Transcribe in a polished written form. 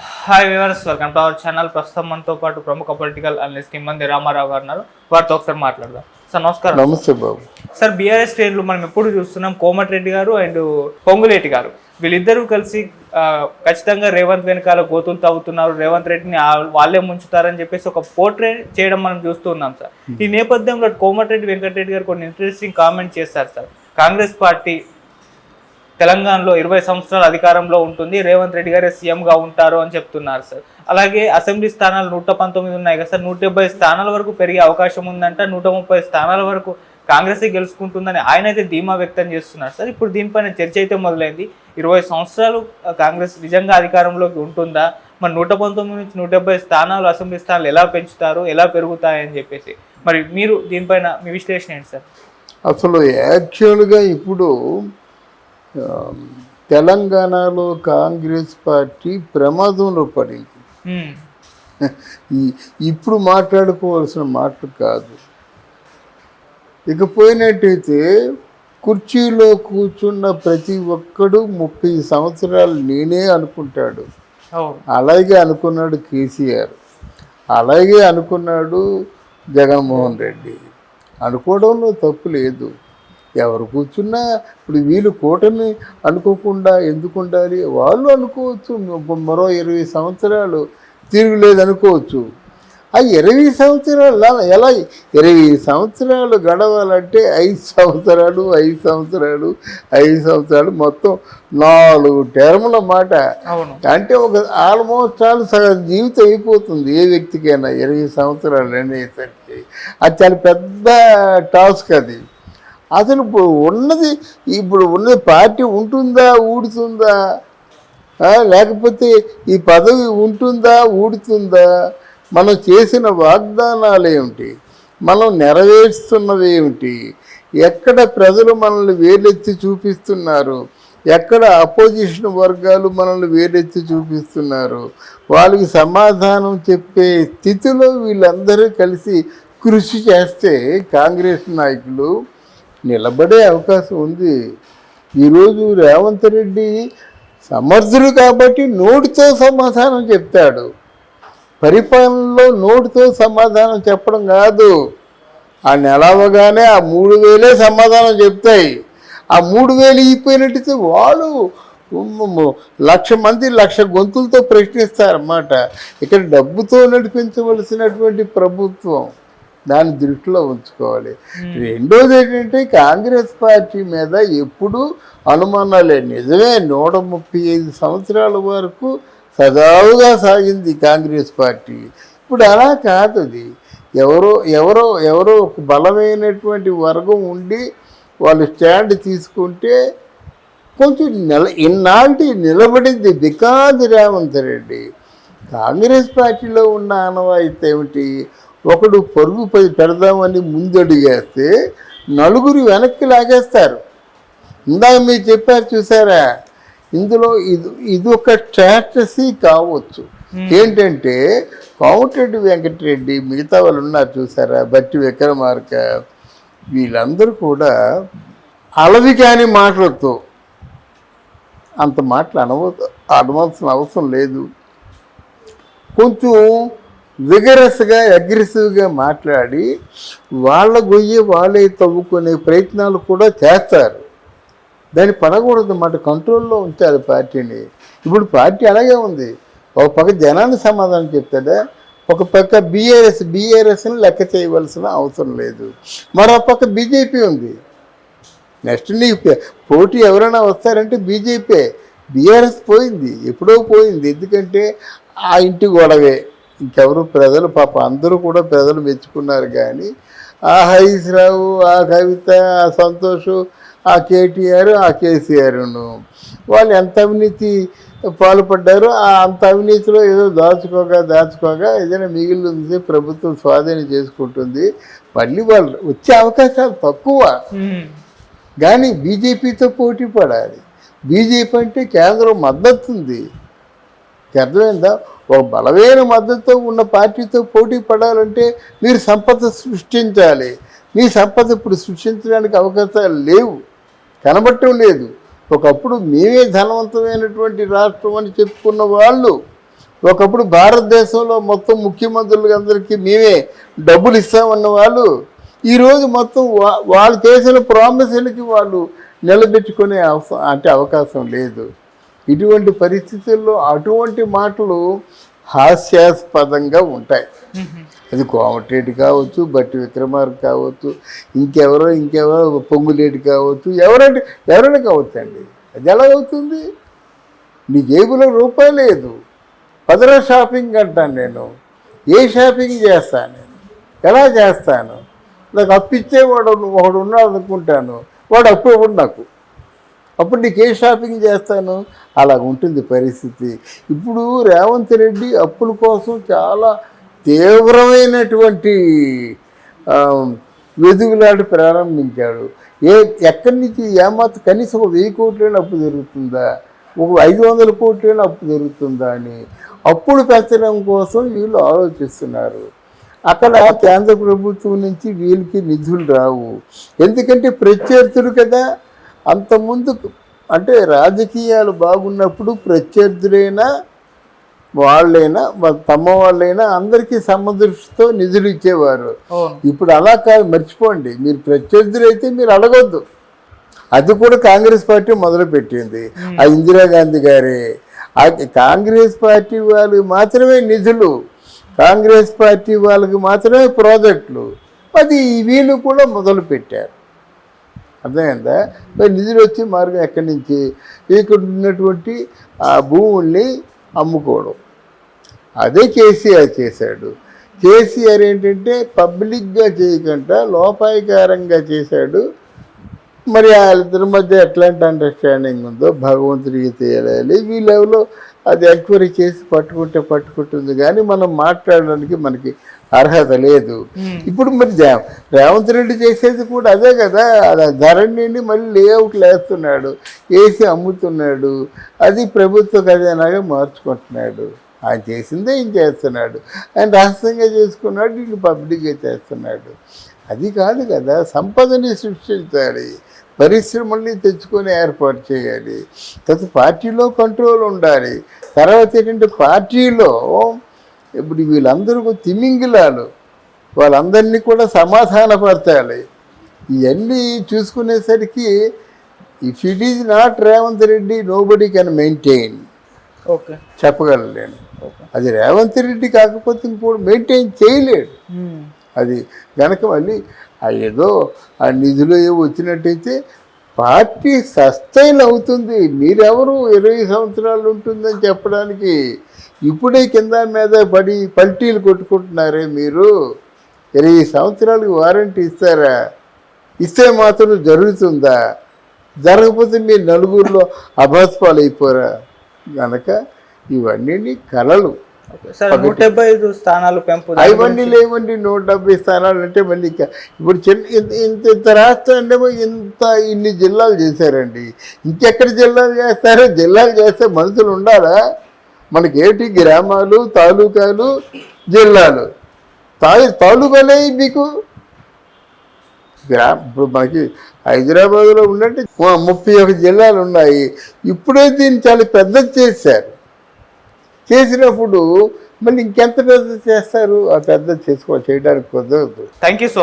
Hi viewers, welcome to our channel. ప్రస్తుతం మనతో పాటు ప్రముఖ పొలిటికల్ అనలిస్ట్ ఇమ్మంది రామారావు గారు ఉన్నారు. వారితో ఒకసారి మాట్లాడదాం. సార్ నమస్కారం. నమస్తే బాబు. సార్, బీఆర్ఎస్ శ్రేణులు మనం ఎప్పుడు చూస్తున్నాం, కోమటిరెడ్డి గారు అండ్ పొంగులేటి గారు వీళ్ళిద్దరూ కలిసి ఖచ్చితంగా రేవంత్ వెనకాల గోతులు తవ్వుతున్నారు, రేవంత్ రెడ్డిని వాళ్ళే ముంచుతారని చెప్పేసి ఒక పోర్ట్రేట్ చేయడం మనం చూస్తున్నాం సార్. ఈ నేపథ్యంలో కోమటిరెడ్డి వెంకటరెడ్డి గారు కొన్ని ఇంట్రెస్టింగ్ కామెంట్ చేస్తారు సార్. కాంగ్రెస్ పార్టీ తెలంగాణలో 20 సంవత్సరాల అధికారంలో ఉంటుంది, రేవంత్ రెడ్డి గారే సీఎంగా ఉంటారు అని చెప్తున్నారు సార్. అలాగే అసెంబ్లీ స్థానాలు 119 ఉన్నాయి కదా సార్, 170 స్థానాల వరకు పెరిగే అవకాశం ఉందంట, 130 స్థానాల వరకు కాంగ్రెస్ గెలుచుకుంటుందని ఆయన అయితే ధీమా వ్యక్తం చేస్తున్నారు సార్. ఇప్పుడు దీనిపైన చర్చ అయితే మొదలైంది. 20 సంవత్సరాలు కాంగ్రెస్ నిజంగా అధికారంలోకి ఉంటుందా, మరి 119 నుంచి 170 స్థానాలు అసెంబ్లీ స్థానాలు ఎలా పెంచుతారు, ఎలా పెరుగుతాయని చెప్పేసి మరి మీరు దీనిపైన మీ విశ్లేషణ ఏంటి సార్? అసలు యాక్చువల్గా ఇప్పుడు తెలంగాణలో కాంగ్రెస్ పార్టీ ప్రమాదంలో పడింది. ఇప్పుడు మాట్లాడుకోవాల్సిన మాటలు కాదు. ఇకపోయినట్టయితే కుర్చీలో కూర్చున్న ప్రతి ఒక్కడు 30 సంవత్సరాలు నేనే అనుకుంటాడు. అలాగే అనుకున్నాడు కేసీఆర్, అలాగే అనుకున్నాడు జగన్మోహన్ రెడ్డి. అనుకోవడంలో తప్పు లేదు. ఎవరు కూర్చున్నా ఇప్పుడు వీళ్ళు కూటమి అనుకోకుండా ఎందుకు ఉండాలి? వాళ్ళు అనుకోవచ్చు మరో 20 సంవత్సరాలు తిరుగులేదు అనుకోవచ్చు. ఆ 20 సంవత్సరాలు ఎలా 20 సంవత్సరాలు గడవాలంటే 5 సంవత్సరాలు 5 సంవత్సరాలు 5 సంవత్సరాలు మొత్తం 4 టర్ముల మాట. అంటే ఒక ఆల్మోస్ట్ చాలా సగం జీవితం అయిపోతుంది ఏ వ్యక్తికైనా 20 సంవత్సరాలు అనేసరికి. అది చాలా పెద్ద టాస్క్. అది అసలు ఇప్పుడు ఉన్నది పార్టీ ఉంటుందా ఊడుతుందా, లేకపోతే ఈ పదవి ఉంటుందా ఊడుతుందా? మనం చేసిన వాగ్దానాలు ఏమిటి, మనం నెరవేరుస్తున్నవి ఏమిటి, ఎక్కడ ప్రజలు మనల్ని వేలెత్తి చూపిస్తున్నారు, ఎక్కడ అపోజిషన్ వర్గాలు మనల్ని వేలెత్తి చూపిస్తున్నారు, వాళ్ళకి సమాధానం చెప్పే స్థితిలో వీళ్ళందరూ కలిసి కృషి చేస్తే కాంగ్రెస్ నాయకులు నిలబడే అవకాశం ఉంది. ఈరోజు రేవంత్ రెడ్డి సమర్థుడు కాబట్టి నోటితో సమాధానం చెప్తాడు. పరిపాలనలో నోటితో సమాధానం చెప్పడం కాదు. ఆ నెలవగానే ఆ 3,000 సమాధానం చెప్తాయి. ఆ 3,000 ఇపోయినట్టయితే వాళ్ళు 1,00,000 మంది 1,00,000 గొంతులతో ప్రశ్నిస్తారన్నమాట. ఇక్కడ డబ్బుతో నడిపించవలసినటువంటి ప్రభుత్వం, దాన్ని దృష్టిలో ఉంచుకోవాలి. రెండోది ఏంటంటే కాంగ్రెస్ పార్టీ మీద ఎప్పుడు అనుమానాలే. నిజమే 135 సంవత్సరాల వరకు సజావుగా సాగింది కాంగ్రెస్ పార్టీ. ఇప్పుడు అలా కాదు. అది ఎవరో ఒక బలమైనటువంటి వర్గం ఉండి వాళ్ళు స్టాండ్ తీసుకుంటే కొంచెం ఇన్నాళ్ళకి నిలబడింది. బికాజ్ రేవంత్ రెడ్డి కాంగ్రెస్ పార్టీలో ఉన్న ఆనవాయితీ ఏమిటి? ఒకడు పరుగు పెడదామని ముందడుగేస్తే నలుగురు వెనక్కి లాగేస్తారు. ఇందాక మీరు చెప్పారు చూసారా, ఇందులో ఇది ఒక స్ట్రాటజీ కావచ్చు. ఏంటంటే కోమటిరెడ్డి వెంకటరెడ్డి, మిగతా వాళ్ళు ఉన్నారు చూసారా, బట్టి విక్రమార్క, వీళ్ళందరూ కూడా అలవి కాని మాటలతో అంత మాటలు అనవలసిన అవసరం లేదు. కొంచెం విగరస్గా అగ్రెసివ్గా మాట్లాడి వాళ్ళ గొయ్యి వాళ్ళే తవ్వుకునే ప్రయత్నాలు కూడా చేస్తారు. దాన్ని పడకూడదు అన్నమాట, కంట్రోల్లో ఉంచాలి పార్టీని. ఇప్పుడు పార్టీ అలాగే ఉంది. ఒక పక్క జనాన్ని సమాధానం చెప్తాడా, ఒక పక్క బీఆర్ఎస్ని లెక్క చేయవలసిన అవసరం లేదు. మరో పక్క బీజేపీ ఉంది. నెక్స్ట్ నీకు పోటీ ఎవరైనా వస్తారంటే బీజేపీ. బీఆర్ఎస్ పోయింది, ఎప్పుడో పోయింది. ఎందుకంటే ఆ ఇంటి గొడవే, ఇంకెవరు ప్రజలు పాప అందరూ కూడా ప్రజలు మెచ్చుకున్నారు. కానీ ఆ హరీష్ రావు, ఆ కవిత, ఆ సంతోష్, ఆ కేటీఆర్, ఆ కేసీఆర్ను వాళ్ళు ఎంత అవినీతి పాల్పడ్డారో అంత అవినీతిలో ఏదో దాచుకోగా ఏదైనా మిగిలింది ప్రభుత్వం స్వాధీనం చేసుకుంటుంది. మళ్ళీ వాళ్ళు వచ్చే అవకాశాలు తక్కువ. కానీ బీజేపీతో పోటీ పడాలి. బీజేపీ అంటే కేంద్రం మద్దతు ఉంది, అర్థమైందా? ఒక బలమైన మద్దతుతో ఉన్న పార్టీతో పోటీ పడాలంటే మీరు సంపద సృష్టించాలి. మీ సంపద ఇప్పుడు సృష్టించడానికి అవకాశాలు లేవు, కనబట్టం లేదు. ఒకప్పుడు మేమే ధనవంతమైనటువంటి రాష్ట్రం అని చెప్పుకున్న వాళ్ళు ఒకప్పుడు భారతదేశంలో మొత్తం ముఖ్యమంత్రులందరికీ మేమే డబ్బులు ఇస్తామన్న వాళ్ళు ఈరోజు మొత్తం వాళ్ళు చేసిన ప్రామిసులకి వాళ్ళు నిలబెట్టుకునే అవకాశం లేదు. ఇటువంటి పరిస్థితుల్లో అటువంటి మాటలు హాస్యాస్పదంగా ఉంటాయి. అది కోమటిరెడ్డి కావచ్చు, బట్టి విక్రమార్క కావచ్చు, ఇంకెవరో పొంగులేటి కావచ్చు, ఎవరైనా కావచ్చు అండి. అది ఎలా అవుతుంది? నీ జేబులో రూపాయి లేదు, పదరా షాపింగ్ అంటాను నేను. ఏ షాపింగ్ చేస్తాను నేను? ఎలా చేస్తాను? నాకు అప్పిచ్చేవాడు ఒకడు ఉన్నాడు అనుకుంటాను, వాడు అప్పు ఇవ్వడు నాకు. అప్పుడు నీకు ఏ షాపింగ్ చేస్తాను? అలా ఉంటుంది పరిస్థితి. ఇప్పుడు రేవంత్ రెడ్డి అప్పుల కోసం చాలా తీవ్రమైనటువంటి వెదుగులాట ప్రారంభించాడు. ఎక్కడి నుంచి ఏమాత్రం కనీసం 1000 కోట్లైనా అప్పు జరుగుతుందా, 500 కోట్లైనా అప్పు జరుగుతుందా అని అప్పులు పెంచడం కోసం వీళ్ళు ఆలోచిస్తున్నారు. అక్కడ కేంద్ర ప్రభుత్వం నుంచి వీళ్ళకి నిధులు రావు. ఎందుకంటే ప్రత్యర్థులు కదా. అంతకుముందు అంటే రాజకీయాలు బాగున్నప్పుడు ప్రత్యర్థులైనా వాళ్ళైనా తమ వాళ్ళైనా అందరికీ సమదృష్టితో నిధులు ఇచ్చేవారు. ఇప్పుడు అలా కాదు, మర్చిపోండి. మీరు ప్రత్యర్థులైతే మీరు అడగొద్దు. అది కూడా కాంగ్రెస్ పార్టీ మొదలుపెట్టింది. ఆ ఇందిరాగాంధీ గారే. కాంగ్రెస్ పార్టీ వాళ్ళు మాత్రమే నిధులు, కాంగ్రెస్ పార్టీ వాళ్ళకి మాత్రమే ప్రాజెక్టులు. అది వీళ్ళు కూడా మొదలుపెట్టారు. అర్థమైందా? మరి నిధులు వచ్చే మార్గం ఎక్కడి నుంచి? ఇక్కడ ఉన్నటువంటి ఆ భూముల్ని అమ్ముకోవడం. అదే కేసీఆర్ చేశాడు. కేసీఆర్ ఏంటంటే పబ్లిక్గా చేయకుండా లోపాయకారంగా చేశాడు. మరి వాళ్ళిద్దరి మధ్య ఎట్లాంటి అండర్స్టాండింగ్ ఉందో భగవంతుడికి తెలియాలి. వీళ్ళెవరో అది ఎంక్వైరీ చేసి పట్టుకుంటుంది కానీ మనం మాట్లాడడానికి మనకి అర్హత లేదు. ఇప్పుడు మరి రేవంత్ రెడ్డి చేసేది కూడా అదే కదా. ధరణిని మళ్ళీ లేఅవుట్లు వేస్తున్నాడు, వేసి అమ్ముతున్నాడు. అది ప్రభుత్వ ఖజానాగా మార్చుకుంటున్నాడు. ఆయన చేసిందే ఈయన చేస్తున్నాడు. ఆయన రహస్యంగా చేసుకున్నాడు, ఈయన పబ్లిక్గా చేస్తున్నాడు. అది కాదు కదా. సంపదని సృష్టించాలి, పరిశ్రమల్ని తెచ్చుకొని ఏర్పాటు చేయాలి. తర్వాత పార్టీలో కంట్రోల్ ఉండాలి. తర్వాత ఏంటంటే పార్టీలో ఇప్పుడు వీళ్ళందరూ తిమింగిలాలు, వాళ్ళందరినీ కూడా సమాధానపరచాలి. ఇవన్నీ చూసుకునేసరికి if it is not Revanth Reddy nobody can maintain. Okay, చెప్పగలను నేను. అది రేవంత్ రెడ్డి కాకపోతే ఇంకోటి మెయింటైన్ చేయలేడు. అది కనుక మళ్ళీ ఏదో ఆ నిధులు ఏవో వచ్చినట్టయితే పార్టీ సస్టైన్ అవుతుంది. మీరెవరు 20 సంవత్సరాలు ఉంటుందని చెప్పడానికి ఇప్పుడే కింద మీద పడి పల్టీలు కొట్టుకుంటున్నారే మీరు. 20 సంవత్సరాలకు వారంటీ ఇస్తారా? ఇస్తే మాత్రం జరుగుతుందా? జరగకపోతే మీరు నలుగురిలో అభాస్పాలు అయిపోరా? కనుక ఇవన్నీ కలలు. 175 స్థానాలు పెంపు ఇవన్నీ లేవండి. 170 స్థానాలు అంటే మళ్ళీ ఇప్పుడు ఇంత రాష్ట్రం అంటే ఇన్ని జిల్లాలు చేశారండి. ఇంకెక్కడ జిల్లాలు చేస్తారో? జిల్లాలు చేస్తే మనుషులు ఉండాలా? మనకేటి గ్రామాలు, తాలూకాలు, జిల్లాలు. తాలూకాలే మీకు ఇప్పుడు మనకి హైదరాబాద్లో ఉన్నట్టు 31 జిల్లాలు ఉన్నాయి. ఇప్పుడే దీన్ని చాలా పెద్దది చేశారు. చేసినప్పుడు మళ్ళీ ఇంకెంత పెద్ద చేస్తారు? ఆ పెద్ద చేయడానికి కుదరదు. Thank you so much.